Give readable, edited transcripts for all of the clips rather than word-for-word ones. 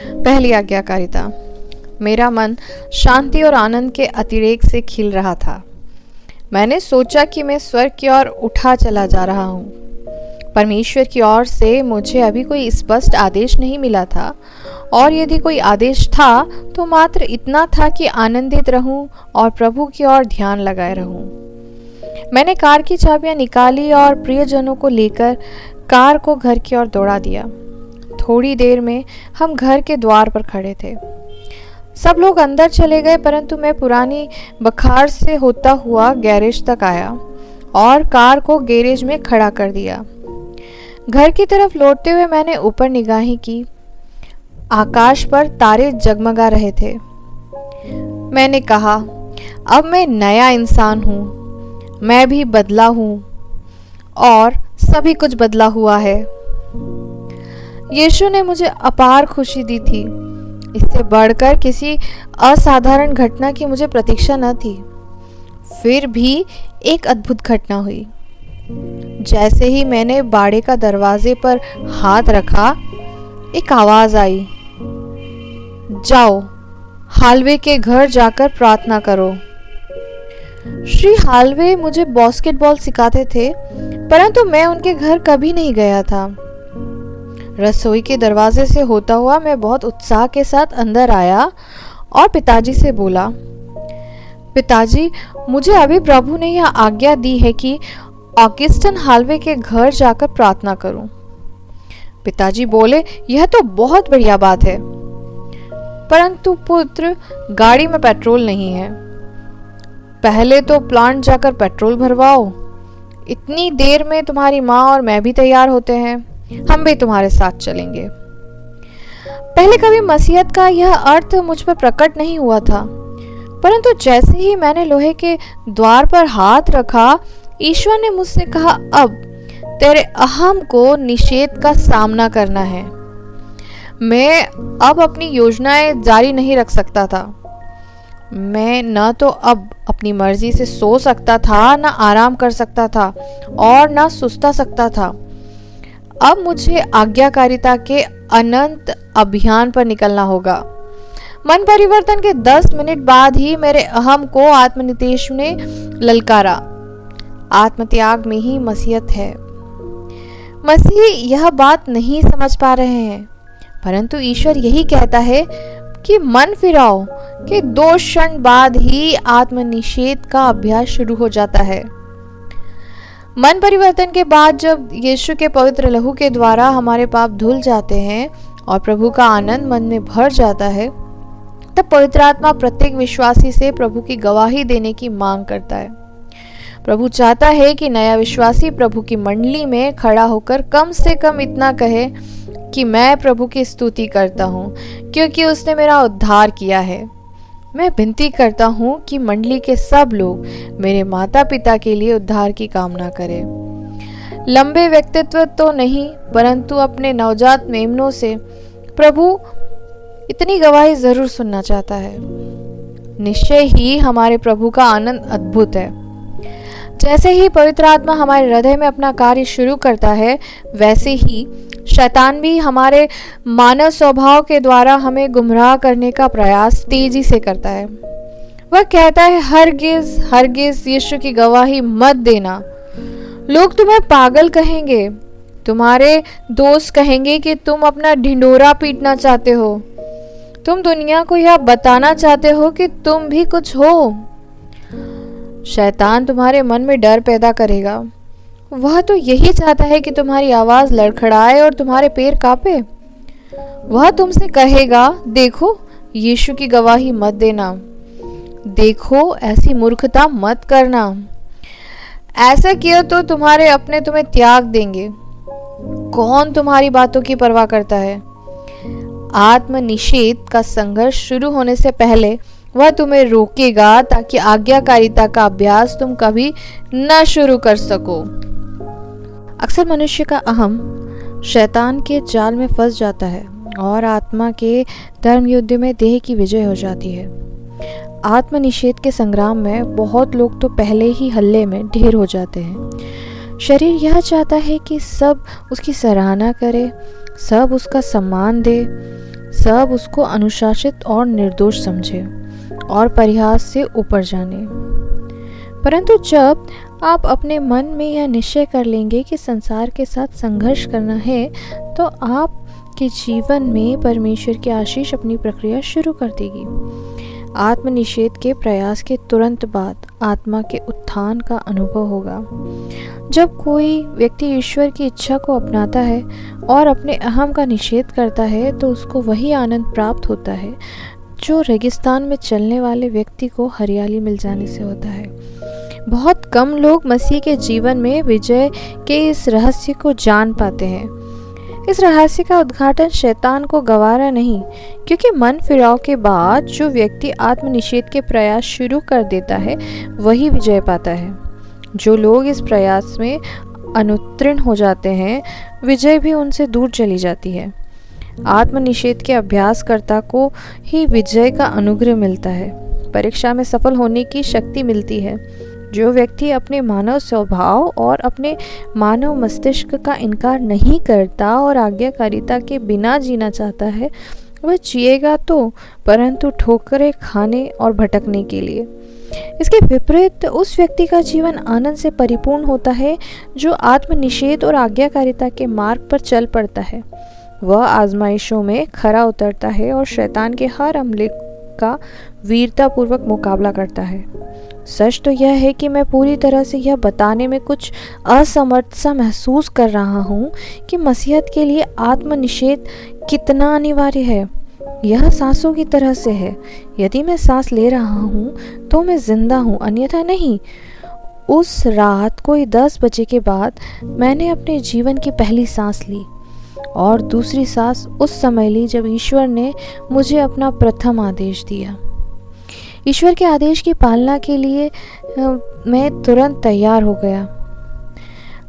पहली आज्ञाकारिता। मेरा मन शांति और आनंद के अतिरेक से खिल रहा था। मैंने सोचा कि मैं स्वर्ग की ओर उठा चला जा रहा हूँ। परमेश्वर की ओर से मुझे अभी कोई स्पष्ट आदेश नहीं मिला था, और यदि कोई आदेश था तो मात्र इतना था कि आनंदित रहूं और प्रभु की ओर ध्यान लगाए रहूं। मैंने कार की चाबियां निकाली और प्रियजनों को लेकर कार को घर की ओर दौड़ा दिया। थोड़ी देर में हम घर के द्वार पर खड़े थे। सब लोग अंदर चले गए, परंतु मैं पुरानी बखार से होता हुआ गैरेज तक आया और कार को गैरेज में खड़ा कर दिया। घर की तरफ लौटते हुए मैंने ऊपर निगाहें की। आकाश पर तारे जगमगा रहे थे। मैंने कहा, अब मैं नया इंसान हूँ। मैं भी बदला हूँ और सभी कुछ बदला हुआ है। यीशु ने मुझे अपार खुशी दी थी। इससे बढ़कर किसी असाधारण घटना की मुझे प्रतीक्षा न थी। फिर भी एक अद्भुत घटना हुई। जैसे ही मैंने बाड़े का दरवाजे पर हाथ रखा, एक आवाज आई, जाओ, हालवे के घर जाकर प्रार्थना करो। श्री हालवे मुझे बास्केटबॉल सिखाते थे, परंतु मैं उनके घर कभी नहीं गया था। रसोई के दरवाजे से होता हुआ मैं बहुत उत्साह के साथ अंदर आया और पिताजी से बोला, पिताजी, मुझे अभी प्रभु ने यह आज्ञा दी है कि ऑगस्टिन हालवे के घर जाकर प्रार्थना करूं। पिताजी बोले, यह तो बहुत बढ़िया बात है, परंतु पुत्र, गाड़ी में पेट्रोल नहीं है। पहले तो प्लांट जाकर पेट्रोल भरवाओ। इतनी देर में तुम्हारी माँ और मैं भी तैयार होते हैं। हम भी तुम्हारे साथ चलेंगे। पहले कभी मसीहत का यह अर्थ मुझ पर प्रकट नहीं हुआ था, परंतु जैसे ही मैंने लोहे के द्वार पर हाथ रखा, ईश्वर ने मुझसे कहा, अब तेरे अहम को निषेध का सामना करना है। मैं अब अपनी योजनाएं जारी नहीं रख सकता था। मैं न तो अब अपनी मर्जी से सो सकता था, न आराम कर सकता था और न सुस्ता सकता था। अब मुझे आज्ञाकारिता के अनंत अभियान पर निकलना होगा। मन परिवर्तन के 10 मिनट बाद ही मेरे अहम को आत्मनितेश ने ललकारा। आत्मत्याग में ही मसीहत है। मसीह यह बात नहीं समझ पा रहे हैं, परंतु ईश्वर यही कहता है कि मन फिराओ कि 2 क्षण बाद ही आत्मनिषेध का अभ्यास शुरू हो जाता है। मन परिवर्तन के बाद जब यीशु के पवित्र लहू के द्वारा हमारे पाप धुल जाते हैं और प्रभु का आनंद मन में भर जाता है, तब पवित्र आत्मा प्रत्येक विश्वासी से प्रभु की गवाही देने की मांग करता है। प्रभु चाहता है कि नया विश्वासी प्रभु की मंडली में खड़ा होकर कम से कम इतना कहे कि मैं प्रभु की स्तुति करता हूँ, क्योंकि उसने मेरा उद्धार किया है। मैं विनती करता हूँ कि मंडली के सब लोग मेरे माता पिता के लिए उद्धार की कामना करें। लंबे व्यक्तित्व तो नहीं, परंतु अपने नवजात मेमनों से प्रभु इतनी गवाही जरूर सुनना चाहता है। निश्चय ही हमारे प्रभु का आनंद अद्भुत है। जैसे ही पवित्र आत्मा हमारे हृदय में अपना कार्य शुरू करता है, वैसे ही शैतान भी हमारे मानव स्वभाव के द्वारा हमें गुमराह करने का प्रयास तेजी से करता है। वह कहता है, हरगिज हरगिज यीशु की गवाही मत देना। लोग तुम्हें पागल कहेंगे। तुम्हारे दोस्त कहेंगे कि तुम अपना ढिंढोरा पीटना चाहते हो। तुम दुनिया को यह बताना चाहते हो कि तुम भी कुछ हो। शैतान तुम्हारे मन में डर पैदा करेगा। वह तो यही चाहता है कि तुम्हारी आवाज लड़खड़ाए और तुम्हारे पैर कांपे। वह तुमसे कहेगा, देखो, यीशु की गवाही मत देना। देखो, ऐसी मूर्खता मत करना। ऐसा किया तो तुम्हारे अपने तुम्हें त्याग देंगे। कौन तुम्हारी बातों की परवाह करता है? आत्मनिषेध का संघर्ष शुरू होने से पहले वह तुम्हें रोकेगा, ताकि आज्ञाकारिता का अभ्यास तुम कभी न शुरू कर सको। अक्सर मनुष्य का अहम शैतान के जाल में फंस जाता है और आत्मा के धर्म युद्ध में देह की विजय हो जाती है। आत्मनिषेध के संग्राम में बहुत लोग तो पहले ही हल्ले में ढेर हो जाते हैं। शरीर यह चाहता है कि सब उसकी सराहना करे, सब उसका सम्मान दे, सब उसको अनुशासित और निर्दोष समझे और परिहास से ऊपर जाने। परंतु जब आप अपने मन में यह निश्चय कर लेंगे कि संसार के साथ संघर्ष करना है, तो आपके जीवन में परमेश्वर की आशीष अपनी प्रक्रिया शुरू कर देगी। आत्मनिषेध के प्रयास के तुरंत बाद आत्मा के उत्थान का अनुभव होगा। जब कोई व्यक्ति ईश्वर की इच्छा को अपनाता है और अपने अहम का निषेध करता है, तो उसको वही आनंद प्राप्त होता है जो रेगिस्तान में चलने वाले व्यक्ति को हरियाली मिल जाने से होता है। बहुत कम लोग मसीह के जीवन में विजय के इस रहस्य को जान पाते हैं। इस रहस्य का उद्घाटन शैतान को गवारा नहीं, क्योंकि मन फिराव के बाद जो व्यक्ति आत्मनिषेध के प्रयास शुरू कर देता है वही विजय पाता है। जो लोग इस प्रयास में अनुत्तीर्ण हो जाते हैं, विजय भी उनसे दूर चली जाती है। आत्मनिषेध के अभ्यासकर्ता को ही विजय का अनुग्रह मिलता है, परीक्षा में सफल होने की शक्ति मिलती है। जो व्यक्ति अपने मानव स्वभाव और अपने मानव मस्तिष्क का इनकार नहीं करता और आज्ञाकारिता के बिना जीना चाहता है, वह जिएगा तो, परंतु ठोकरें खाने और भटकने के लिए। इसके विपरीत उस व्यक्ति का जीवन आनंद से परिपूर्ण होता है जो आत्मनिषेध और आज्ञाकारिता के मार्ग पर चल पड़ता है। वह आजमाइशों में खरा उतरता है और शैतान के हर हमले का वीरतापूर्वक मुकाबला करता है। सच तो यह है कि मैं पूरी तरह से यह बताने में कुछ असमर्थ सा महसूस कर रहा हूँ कि मसीहत के लिए आत्मनिषेध कितना अनिवार्य है। यह सांसों की तरह से है। यदि मैं सांस ले रहा हूँ तो मैं जिंदा हूँ, अन्यथा नहीं। उस रात कोई 10 बजे के बाद मैंने अपने जीवन की पहली सांस ली और दूसरी सांस उस समय ली जब ईश्वर ने मुझे अपना प्रथम आदेश दिया। ईश्वर के आदेश की पालना के लिए मैं तुरंत तैयार हो गया।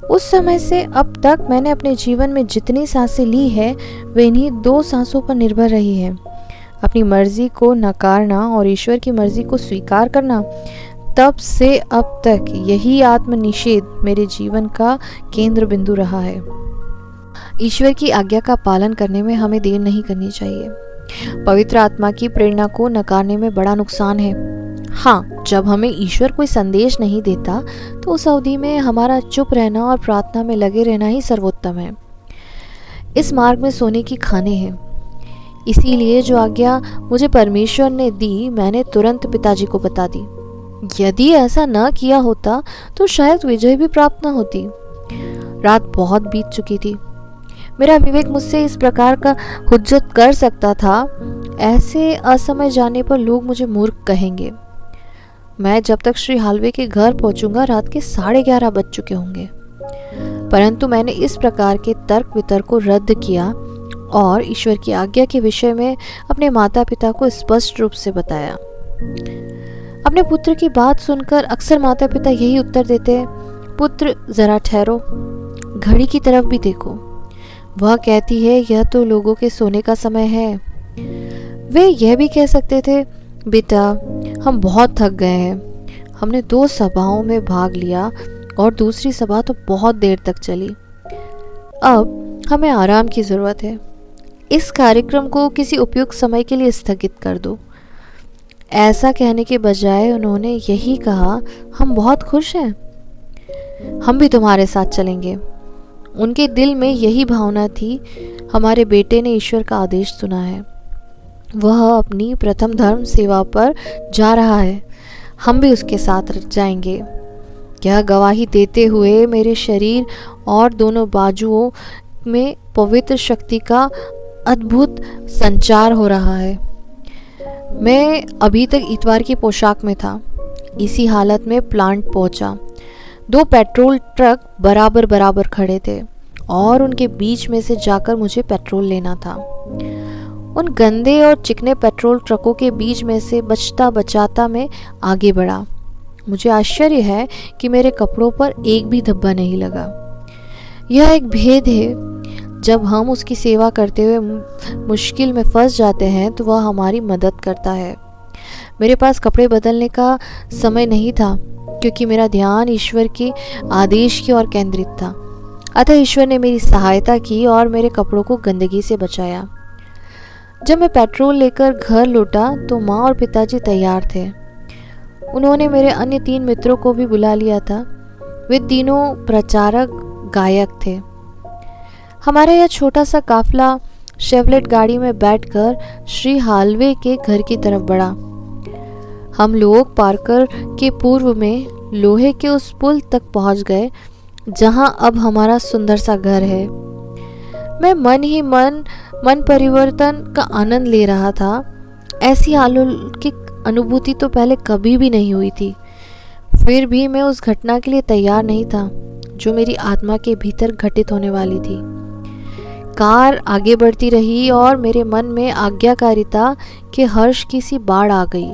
उस समय से अब तक मैंने अपने जीवन में जितनी सांसें ली है वे इन्हीं 2 सांसों पर निर्भर रही है। अपनी मर्जी को नकारना और ईश्वर की मर्जी को स्वीकार करना। तब से अब तक यही आत्मनिषेध मेरे जीवन का केंद्र बिंदु रहा है। ईश्वर की आज्ञा का पालन करने में हमें देर नहीं करनी चाहिए। पवित्र आत्मा की प्रेरणा को नकारने में बड़ा नुकसान है। हाँ, जब हमें ईश्वर कोई संदेश नहीं देता तो उस अवधि में हमारा चुप रहना और प्रार्थना में लगे रहना ही सर्वोत्तम है। इस मार्ग में सोने की खाने हैं। इसीलिए जो आज्ञा मुझे परमेश्वर ने दी मैंने तुरंत पिताजी को बता दी। यदि ऐसा न किया होता तो शायद विजय भी प्राप्त न होती। रात बहुत बीत चुकी थी। मेरा विवेक मुझसे इस प्रकार का हुज्जत कर सकता था। ऐसे असमय जाने पर लोग मुझे मूर्ख कहेंगे। मैं जब तक श्री हालवे के घर पहुंचूंगा रात के 11:30 बज चुके होंगे। परंतु मैंने इस प्रकार के तर्क वितर्क को रद्द किया और ईश्वर की आज्ञा के विषय में अपने माता पिता को स्पष्ट रूप से बताया। अपने पुत्र की बात सुनकर अक्सर माता पिता यही उत्तर देते हैं, पुत्र जरा ठहरो, घड़ी की तरफ भी देखो। वह कहती है यह तो लोगों के सोने का समय है। वे यह भी कह सकते थे, बेटा हम बहुत थक गए हैं। हमने 2 सभाओं में भाग लिया और दूसरी सभा तो बहुत देर तक चली। अब हमें आराम की ज़रूरत है। इस कार्यक्रम को किसी उपयुक्त समय के लिए स्थगित कर दो। ऐसा कहने के बजाय उन्होंने यही कहा, हम बहुत खुश हैं, हम भी तुम्हारे साथ चलेंगे। उनके दिल में यही भावना थी, हमारे बेटे ने ईश्वर का आदेश सुना है, वह अपनी प्रथम धर्म सेवा पर जा रहा है, हम भी उसके साथ जाएंगे। यह गवाही देते हुए मेरे शरीर और दोनों बाजुओं में पवित्र शक्ति का अद्भुत संचार हो रहा है। मैं अभी तक इतवार की पोशाक में था। इसी हालत में प्लांट पहुंचा। 2 पेट्रोल ट्रक बराबर बराबर खड़े थे और उनके बीच में से जाकर मुझे पेट्रोल लेना था। उन गंदे और चिकने पेट्रोल ट्रकों के बीच में से बचता बचाता मैं आगे बढ़ा। मुझे आश्चर्य है कि मेरे कपड़ों पर एक भी धब्बा नहीं लगा। यह एक भेद है। जब हम उसकी सेवा करते हुए मुश्किल में फंस जाते हैं तो वह हमारी मदद करता है। मेरे पास कपड़े बदलने का समय नहीं था क्योंकि मेरा ध्यान ईश्वर के आदेश की ओर केंद्रित था। अतः ईश्वर ने मेरी सहायता की और मेरे कपड़ों को गंदगी से बचाया। जब मैं पेट्रोल लेकर घर लौटा तो माँ और पिताजी तैयार थे। उन्होंने मेरे अन्य 3 मित्रों को भी बुला लिया था। वे तीनों प्रचारक गायक थे। हमारा यह छोटा सा काफला शेवलेट गाड़ी में बैठकर श्री हालवे के घर की तरफ बढ़ा। हम लोग पार्कर के पूर्व में लोहे के उस पुल तक पहुंच गए जहां अब हमारा सुंदर सा घर है। मैं मन ही मन परिवर्तन का आनंद ले रहा था। ऐसी अलौकिक अनुभूति तो पहले कभी भी नहीं हुई थी। फिर भी मैं उस घटना के लिए तैयार नहीं था जो मेरी आत्मा के भीतर घटित होने वाली थी। कार आगे बढ़ती रही और मेरे मन में आज्ञाकारिता के हर्ष की सी बाढ़ आ गई।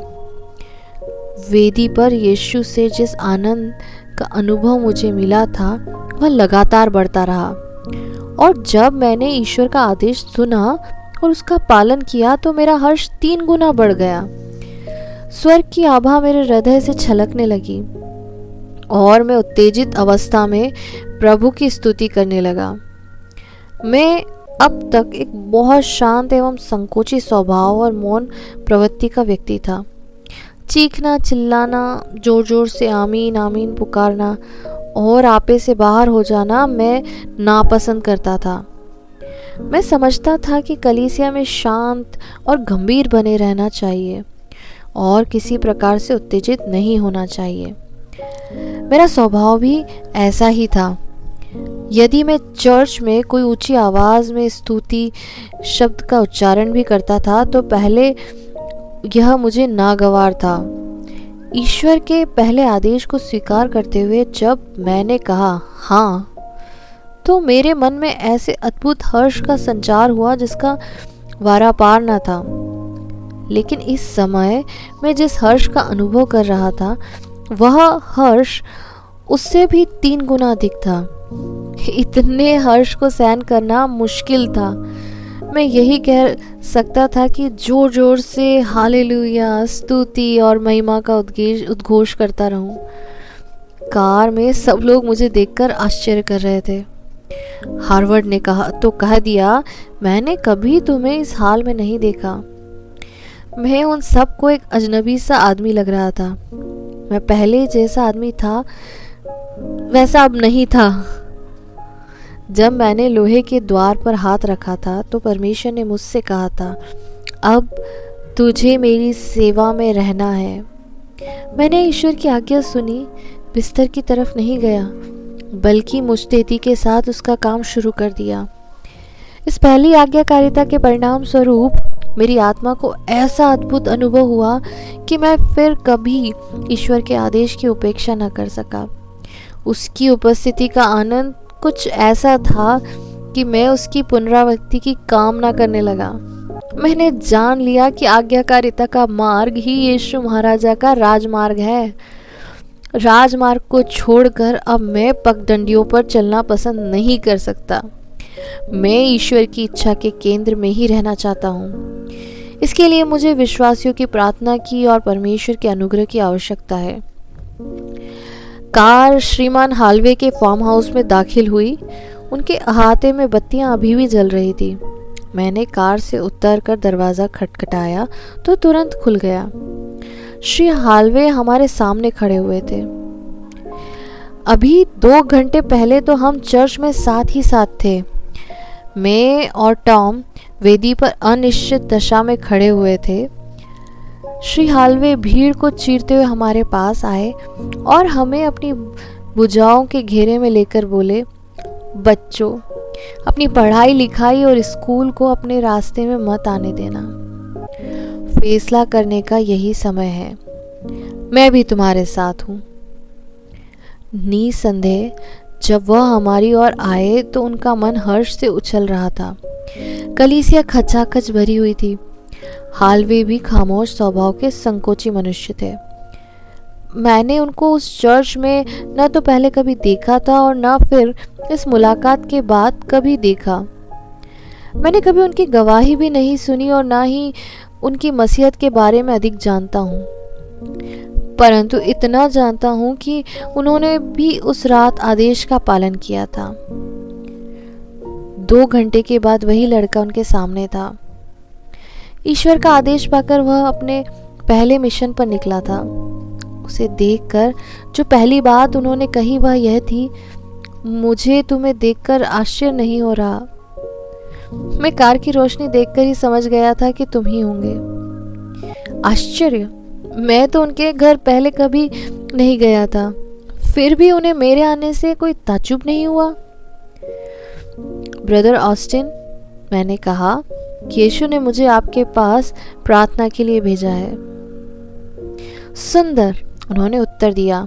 वेदी पर यीशु से जिस आनंद का अनुभव मुझे मिला था वह लगातार बढ़ता रहा, और जब मैंने ईश्वर का आदेश सुना और उसका पालन किया तो मेरा हर्ष 3 गुना बढ़ गया। स्वर्ग की आभा मेरे हृदय से छलकने लगी और मैं उत्तेजित अवस्था में प्रभु की स्तुति करने लगा। मैं अब तक एक बहुत शांत एवं संकोची स्वभाव और मौन प्रवृत्ति का व्यक्ति था। चीखना, चिल्लाना, जोर जोर से आमीन आमीन पुकारना और आपे से बाहर हो जाना मैं नापसंद करता था। मैं समझता था कि कलीसिया में शांत और गंभीर बने रहना चाहिए और किसी प्रकार से उत्तेजित नहीं होना चाहिए। मेरा स्वभाव भी ऐसा ही था। यदि मैं चर्च में कोई ऊंची आवाज़ में स्तुति शब्द का उच्चारण भी करता था तो पहले यह मुझे नागवार था। ईश्वर के पहले आदेश को स्वीकार करते हुए जब मैंने कहा हाँ, तो मेरे मन में ऐसे अद्भुत हर्ष का संचार हुआ जिसका वारापार न था। लेकिन इस समय मैं जिस हर्ष का अनुभव कर रहा था वह हर्ष उससे भी 3 गुना अधिक था। इतने हर्ष को सहन करना मुश्किल था। मैं यही कह सकता था कि जोर जोर से हालेलुया, स्तुति और महिमा का उद्घोष करता रहूं। कार में सब लोग मुझे देखकर आश्चर्य कर रहे थे। हार्वर्ड ने कह दिया, मैंने कभी तुम्हें इस हाल में नहीं देखा। मैं उन सबको एक अजनबी सा आदमी लग रहा था। मैं पहले जैसा आदमी था वैसा अब नहीं था। जब मैंने लोहे के द्वार पर हाथ रखा था तो परमेश्वर ने मुझसे कहा था, अब तुझे मेरी सेवा में रहना है। मैंने ईश्वर की आज्ञा सुनी, बिस्तर की तरफ नहीं गया बल्कि मुस्तैदी के साथ उसका काम शुरू कर दिया। इस पहली आज्ञाकारिता के परिणाम स्वरूप मेरी आत्मा को ऐसा अद्भुत अनुभव हुआ कि मैं फिर कभी ईश्वर के आदेश की उपेक्षा न कर सका। उसकी उपस्थिति का आनंद कुछ ऐसा था कि मैं उसकी पुनरावृत्ति की कामना करने लगा। मैंने जान लिया कि आज्ञाकारिता का मार्ग ही यीशु महाराजा का राजमार्ग है। राजमार्ग को छोड़कर अब मैं पगडंडियों पर चलना पसंद नहीं कर सकता। मैं ईश्वर की इच्छा के केंद्र में ही रहना चाहता हूँ। इसके लिए मुझे विश्वासियों की प्रार्थना की और परमेश्वर के अनुग्रह की आवश्यकता है। कार श्रीमान हालवे के फार्म हाउस में दाखिल हुई। उनके अहाते में बत्तियां अभी भी जल रही थी। मैंने कार से उतरकर दरवाज़ा खटखटाया तो तुरंत खुल गया। श्री हालवे हमारे सामने खड़े हुए थे। अभी 2 घंटे पहले तो हम चर्च में साथ ही साथ थे। मैं और टॉम वेदी पर अनिश्चित दशा में खड़े हुए थे। श्री हालवे भीड़ को चीरते हुए हमारे पास आए और हमें अपनी भुजाओं के घेरे में लेकर बोले, बच्चों, अपनी पढ़ाई लिखाई और स्कूल को अपने रास्ते में मत आने देना। फैसला करने का यही समय है। मैं भी तुम्हारे साथ हूँ। निसंदेह जब वह हमारी ओर आए तो उनका मन हर्ष से उछल रहा था। कलीसिया खचाखच भरी हुई थी। हालवे भी खामोश स्वभाव के संकोची मनुष्य थे। मैंने उनको उस चर्च में न तो पहले कभी देखा था और न फिर इस मुलाकात के बाद कभी देखा। मैंने कभी उनकी गवाही भी नहीं सुनी और ना ही उनकी मसीहत के बारे में अधिक जानता हूँ, परंतु इतना जानता हूँ कि उन्होंने भी उस रात आदेश का पालन किया था। 2 घंटे के बाद वही लड़का उनके सामने था। ईश्वर का आदेश पाकर वह अपने पहले मिशन पर निकला था। उसे देखकर जो पहली बात उन्होंने कही वह यह थी, मुझे तुम्हें देखकर आश्चर्य नहीं हो रहा। मैं कार की रोशनी देखकर ही समझ गया था कि तुम ही होंगे। आश्चर्य? मैं तो उनके घर पहले कभी नहीं गया था, फिर भी उन्हें मेरे आने से कोई ताज्जुब नहीं हुआ। ब्रदर ऑस्टिन, मैंने कहा, यीशु ने मुझे आपके पास प्रार्थना के लिए भेजा है। सुंदर, उन्होंने उत्तर दिया।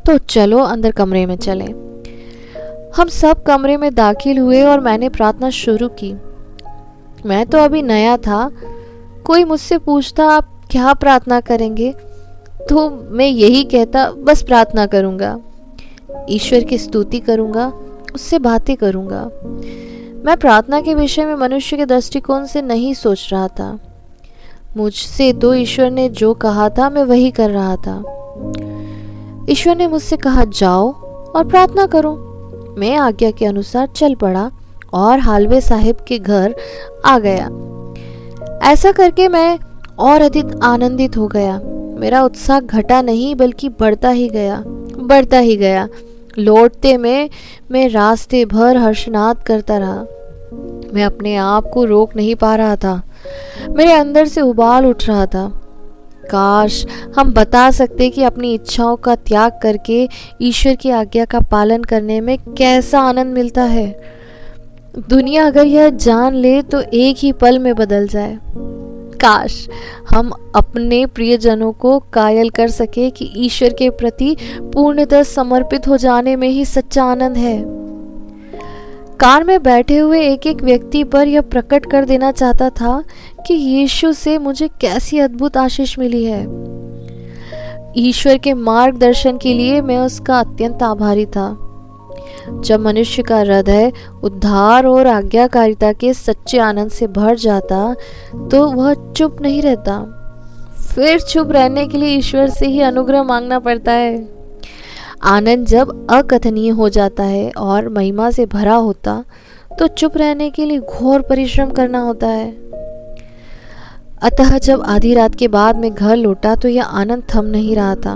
तो चलो अंदर कमरे में चलें। हम सब कमरे में दाखिल हुए और मैंने प्रार्थना शुरू की। मैं तो अभी नया था। कोई मुझसे पूछता आप क्या प्रार्थना करेंगे, तो मैं यही कहता बस प्रार्थना करूंगा, ईश्वर की स्तुति करूंगा, उससे बातें करूंगा। मैं प्रार्थना के विषय में मनुष्य के दृष्टिकोण से नहीं सोच रहा था। मुझसे तो ईश्वर ने जो कहा था मैं वही कर रहा था। ईश्वर ने मुझसे कहा जाओ और प्रार्थना करो। मैं आज्ञा के अनुसार चल पड़ा और हालवे साहिब के घर आ गया। ऐसा करके मैं और अधिक आनंदित हो गया। मेरा उत्साह घटा नहीं बल्कि बढ़ता ही गया। लौटते में मैं रास्ते भर हर्षनाद करता रहा। मैं अपने आप को रोक नहीं पा रहा था। मेरे अंदर से उबाल उठ रहा था। काश हम बता सकते कि अपनी इच्छाओं का त्याग करके ईश्वर की आज्ञा का पालन करने में कैसा आनंद मिलता है। दुनिया अगर यह जान ले तो एक ही पल में बदल जाए। काश हम अपने प्रियजनों को कायल कर सके कि ईश्वर के प्रति पूर्णतः समर्पित हो जाने में ही सच्चा आनंद है। कार में बैठे हुए एक एक व्यक्ति पर यह प्रकट कर देना चाहता था कि यीशु से मुझे कैसी अद्भुत आशीष मिली है। ईश्वर के मार्गदर्शन के लिए मैं उसका अत्यंत आभारी था। जब मनुष्य का हृदय उद्धार और आज्ञाकारिता के सच्चे आनंद से भर जाता तो वह चुप नहीं रहता। फिर चुप रहने के लिए ईश्वर से ही अनुग्रह मांगना पड़ता है। आनंद जब अकथनीय हो जाता है और महिमा से भरा होता तो चुप रहने के लिए घोर परिश्रम करना होता है। अतः जब आधी रात के बाद मैं घर लौटा तो यह आनंद थम नहीं रहा था।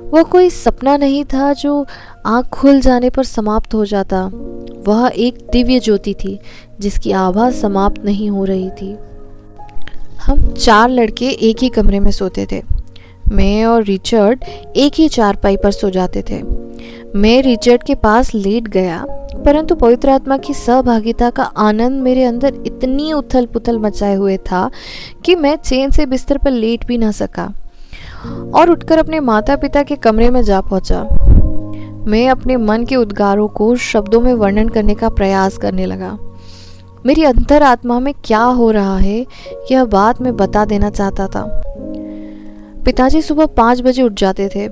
वह कोई सपना नहीं था जो आँख खुल जाने पर समाप्त हो जाता। वह एक दिव्य ज्योति थी जिसकी आभा समाप्त नहीं हो रही थी। हम 4 लड़के एक ही कमरे में सोते थे। मैं और रिचर्ड एक ही चारपाई पर सो जाते थे। मैं रिचर्ड के पास लेट गया, परंतु पवित्र आत्मा की सहभागिता का आनंद मेरे अंदर इतनी उथल पुथल मचाए हुए था कि मैं चैन से बिस्तर पर लेट भी ना सका और उठकर अपने माता पिता के कमरे में जा पहुंचा। मैं अपने मन के उद्गारों को शब्दों में वर्णन करने का प्रयास करने लगा। मेरी अंतरात्मा में क्या हो रहा है यह बात मैं बता देना चाहता था। पिताजी सुबह 5 बजे उठ जाते थे,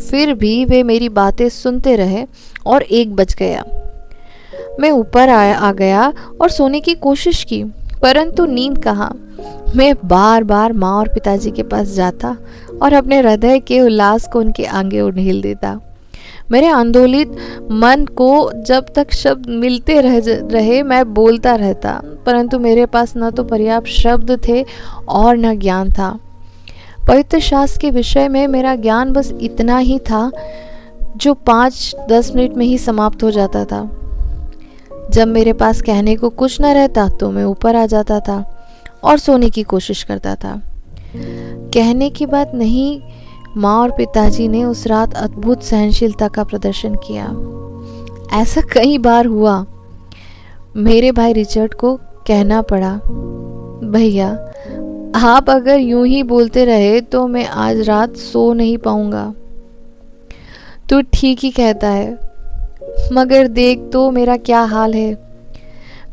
फिर भी वे मेरी बातें सुनते रहे और 1 बज गया। मैं ऊपर आ गया और सोने की कोशिश की, परंतु नींद कहाँ। मैं बार बार माँ और पिताजी के पास जाता और अपने हृदय के उल्लास को उनके आगे उड़ेल देता। मेरे आंदोलित मन को जब तक शब्द मिलते रहे मैं बोलता रहता, परंतु मेरे पास न तो पर्याप्त शब्द थे और न ज्ञान था। पवित्र शास्त्र के विषय में मेरा ज्ञान बस इतना ही था जो 5-10 मिनट में ही समाप्त हो जाता था। जब मेरे पास कहने को कुछ न रहता तो मैं ऊपर आ जाता था और सोने की कोशिश करता था। कहने की बात नहीं, माँ और पिताजी ने उस रात अद्भुत सहनशीलता का प्रदर्शन किया। ऐसा कई बार हुआ। मेरे भाई रिचर्ड को कहना पड़ा, भैया आप अगर यूं ही बोलते रहे तो मैं आज रात सो नहीं पाऊंगा। तू ठीक ही कहता है, मगर देख तो मेरा क्या हाल है।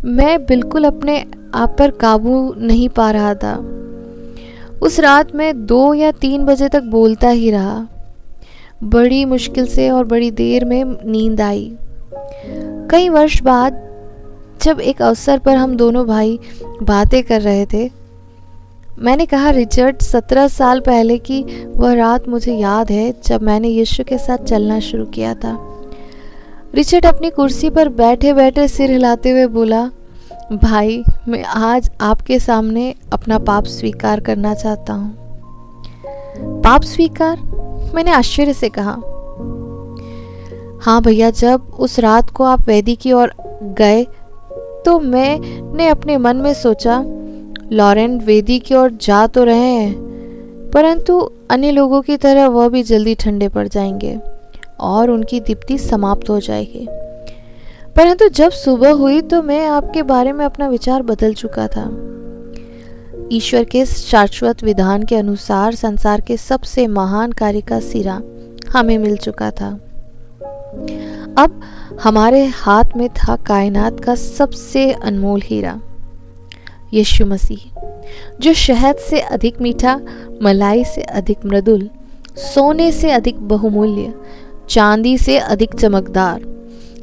मैं बिल्कुल अपने आप पर काबू नहीं पा रहा था। उस रात मैं 2 या 3 बजे तक बोलता ही रहा। बड़ी मुश्किल से और बड़ी देर में नींद आई। कई वर्ष बाद जब एक अवसर पर हम दोनों भाई बातें कर रहे थे, मैंने कहा, रिचर्ड 17 साल पहले की वह रात मुझे याद है जब मैंने यीशु के साथ चलना शुरू किया था। रिचर्ड अपनी कुर्सी पर बैठे बैठे सिर हिलाते हुए बोला, भाई, मैं आज आपके सामने अपना पाप स्वीकार करना चाहता हूँ। पाप स्वीकार? मैंने आश्चर्य से कहा। हाँ भैया, जब उस रात को आप वेदी की ओर गए तो मैंने अपने मन में सोचा, लॉरेंट वेदी की ओर जा तो रहे हैं, परंतु अन्य लोगों की तरह वह भी जल्दी ठंडे पड़ जाएंगे और उनकी दीप्ति समाप्त हो जाएगी। परंतु जब सुबह हुई तो मैं आपके बारे में अपना विचार बदल चुका था। ईश्वर के शाश्वत विधान के अनुसार संसार के सबसे महान कार्य का सिरा हमें मिल चुका था। अब हमारे हाथ में था कायनात का सबसे अनमोल हीरा, यीशु मसीह, जो शहद से अधिक मीठा, मलाई से अधिक मृदुल, सोने से अधिक बहुमूल्य, चांदी से अधिक चमकदार,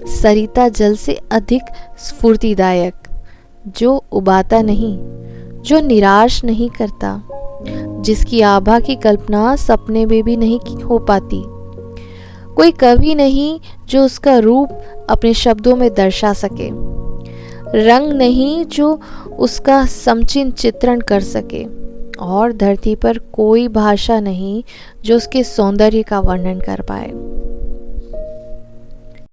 सरिता जल से अधिक स्फूर्तिदायक, जो उबाता नहीं, जो निराश नहीं करता, जिसकी आभा की कल्पना सपने में भी नहीं हो पाती, कोई कवि नहीं जो उसका रूप अपने शब्दों में दर्शा सके, रंग नहीं जो उसका समुचित चित्रण कर सके, और धरती पर कोई भाषा नहीं जो उसके सौंदर्य का वर्णन कर पाए।